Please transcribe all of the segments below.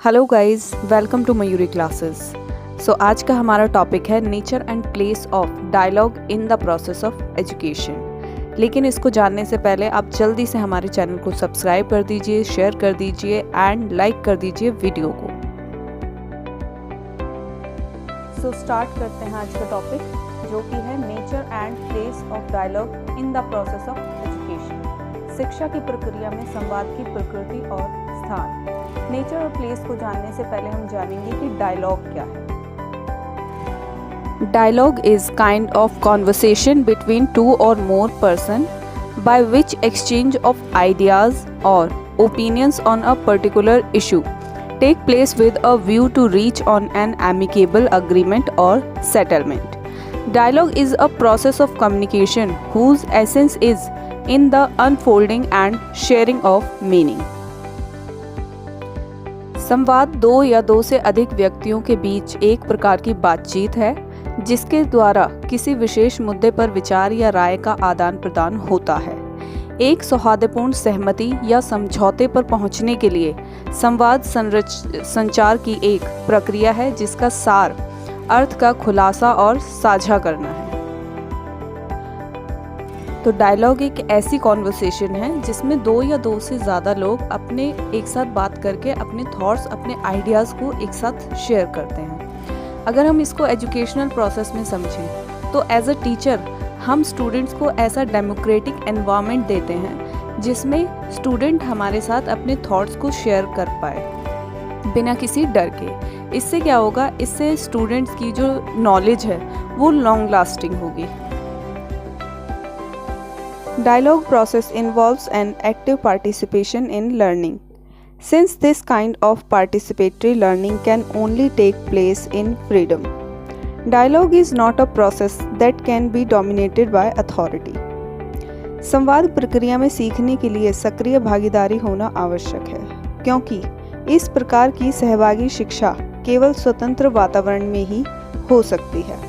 Hello guys, welcome to Mayuri classes. आज का हमारा टॉपिक है nature and place of dialogue in the process of education. लेकिन इसको जानने से पहले आप जल्दी से हमारे चैनल को सब्सक्राइब कर दीजिए, शेयर कर दीजिए एंड लाइक कर दीजिए वीडियो को। स्टार्ट करते हैं आज का टॉपिक, जो कि है nature and place of dialogue in the process of education. शिक्षा की प्रक्रिया में संवाद की प्रकृति और स्थान। नेचर और प्लेस को जानने से पहले हम जानेंगे कि डायलॉग क्या है। Dialogue is kind of conversation between two or more person by which exchange of ideas or opinions on a particular issue take place with a view to reach on an amicable agreement or settlement. Dialogue is a process of communication whose essence is in the unfolding and sharing of meaning. संवाद दो या दो से अधिक व्यक्तियों के बीच एक प्रकार की बातचीत है जिसके द्वारा किसी विशेष मुद्दे पर विचार या राय का आदान प्रदान होता है। एक सौहार्दपूर्ण सहमति या समझौते पर पहुंचने के लिए संवाद संचार की एक प्रक्रिया है जिसका सार अर्थ का खुलासा और साझा करना है। तो डायलॉग एक ऐसी कॉन्वर्सेशन है जिसमें दो या दो से ज़्यादा लोग अपने एक साथ बात करके अपने थॉट्स, अपने आइडियाज़ को एक साथ शेयर करते हैं। अगर हम इसको एजुकेशनल प्रोसेस में समझें तो एज अ टीचर हम स्टूडेंट्स को ऐसा डेमोक्रेटिक एनवायरनमेंट देते हैं जिसमें स्टूडेंट हमारे साथ अपने थॉट्स को शेयर कर पाए बिना किसी डर के। इससे क्या होगा, इससे स्टूडेंट्स की जो नॉलेज है वो लॉन्ग लास्टिंग होगी। Dialogue process involves an active participation in learning. Since this kind of participatory learning can only take place in freedom, dialogue is not a process that can be dominated by authority. संवाद प्रक्रिया में सीखने के लिए सक्रिय भागीदारी होना आवश्यक है, क्योंकि इस प्रकार की सहभागी शिक्षा केवल स्वतंत्र वातावरण में ही हो सकती है।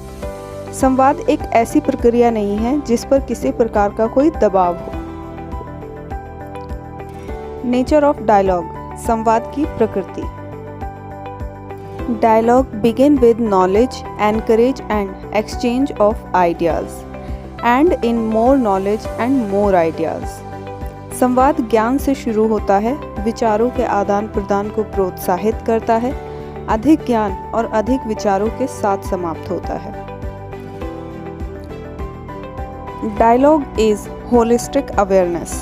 संवाद एक ऐसी प्रक्रिया नहीं है जिस पर किसी प्रकार का कोई दबाव हो। नेचर ऑफ डायलॉग, संवाद की प्रकृति। Dialogue begin with knowledge, encourage and exchange of ideas and in more knowledge and more ideas. संवाद ज्ञान से शुरू होता है, विचारों के आदान प्रदान को प्रोत्साहित करता है, अधिक ज्ञान और अधिक विचारों के साथ समाप्त होता है। Dialogue is holistic awareness,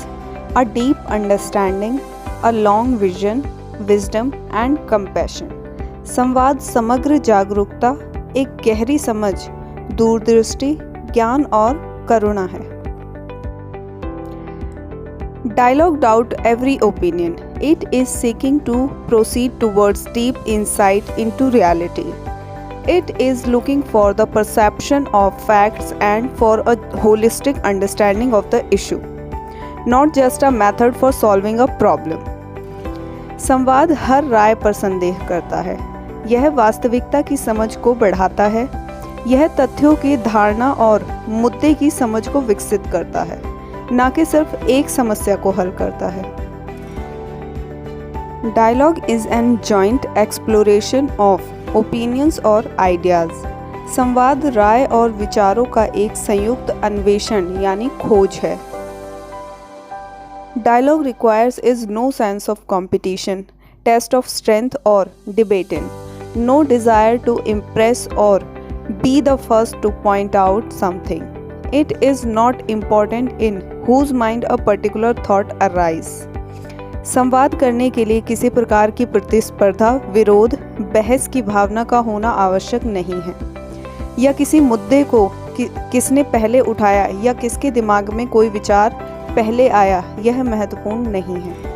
a deep understanding, a long vision, wisdom and compassion. संवाद समग्र जागरूकता, एक गहरी समझ, दूरदृष्टि, ज्ञान और करुणा है। Dialogue doubt every opinion. It is seeking to proceed towards deep insight into reality. It is looking for the perception of facts and for a holistic understanding of the issue, not just a method for solving a problem. संवाद हर राय पर संदेह करता है। यह वास्तविकता की समझ को बढ़ाता है। यह तथ्यों की धारणा और मुद्दे की समझ को विकसित करता है, न कि सिर्फ एक समस्या को हल करता है। Dialogue is an joint exploration of opinions और आइडियाज़। संवाद राय और विचारों का एक संयुक्त अन्वेषण यानी खोज है। Dialogue requires is no sense of competition, test of strength or debating, no desire to impress or be the first to point out something. It is not important in whose mind a particular thought arise. संवाद करने के लिए किसी प्रकार की प्रतिस्पर्धा, विरोध, बहस की भावना का होना आवश्यक नहीं है, या किसी मुद्दे को किसने पहले उठाया या किसके दिमाग में कोई विचार पहले आया, यह महत्वपूर्ण नहीं है।